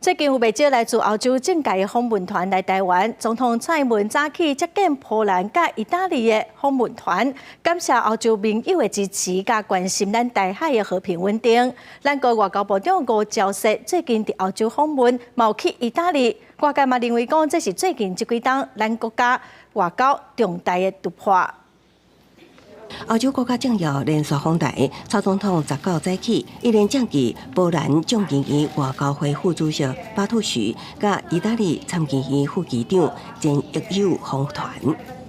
最近有不少来自欧洲政界的访问团来台湾，总统蔡英文早起接见波兰甲意大利的访问团，感谢欧洲盟友的支持甲关心咱台海的和平稳定。咱国外交部长吴钊燮最近伫欧洲访问，冒去意大利，外界嘛认为讲这是最近这几档咱国家外交重大的突破。 欧洲国家政要连续访台，蔡总统19早起一连降级波兰众议院外交会副主席巴图许，甲意大利参议院副议长兼益友访团。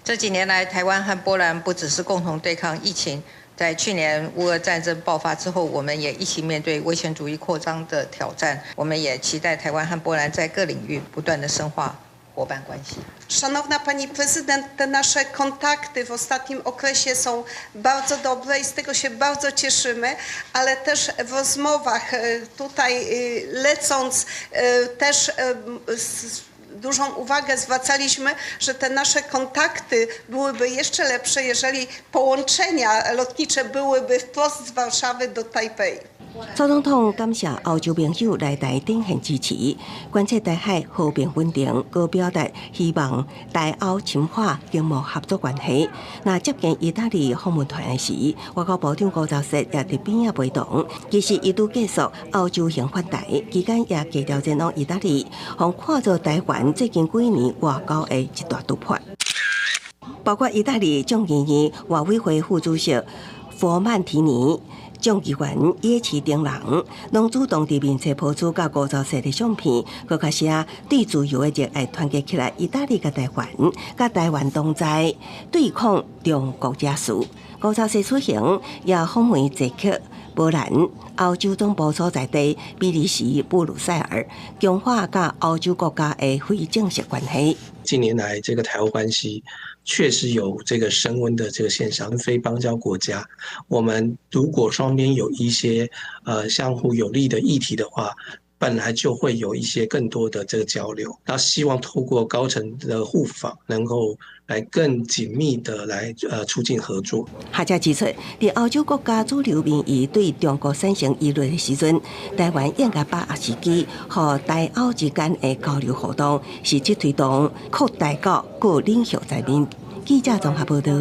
这几年来，台湾和波兰不只是共同对抗疫情，在去年乌俄战争爆发之后，我们也一起面对威权主义扩张的挑战。我们也期待台湾和波兰在各领域不断的深化 伙伴关系。 Szanowna Pani Prezydent, te nasze kontakty w ostatnim okresie są bardzo dobre i z tego się bardzo cieszymy, ale też w rozmowach tutaj lecąc też dużą uwagę zwracaliśmy, że te nasze kontakty byłyby jeszcze lepsze, jeżeli połączenia lotnicze byłyby wprost z Warszawy do Tajpej. 蔡总统感谢欧洲盟友来台展现支持，关切台海和平稳定，佮表达希望台欧深化经贸合作关系。那接见意大利访问团时，外交部长吴钊燮也伫边仔陪同。其实伊拄结束欧洲行访台期间，也低调前往意大利，互看做台湾最近几年外交的一大突破，包括意大利众议院外委会副主席佛曼提尼。 众议员野崎丁人拢主动伫面册抛出甲吴钊燮的相片，佮开写对自由的热爱，团结起来，意大利甲台湾，甲台湾同在对抗中国野事。吴钊燮此行也访问捷克、波兰、欧洲总部所在地比利时布鲁塞尔，强化甲欧洲国家的非正式关系。近年来，这个台欧关系 确实有这个升温的这个现象，非邦交国家，我们如果双边有一些相互有利的议题的话，本来就会有一些更多的这个交流。那希望透过高层的互访，能够来更紧密的来促进合作。学者指出，在欧洲国家主流民意对中国产生疑虑的时阵，台湾应该把握时机，和台欧之间的交流互动，实际推动扩大到各领域在面。记者综合报道。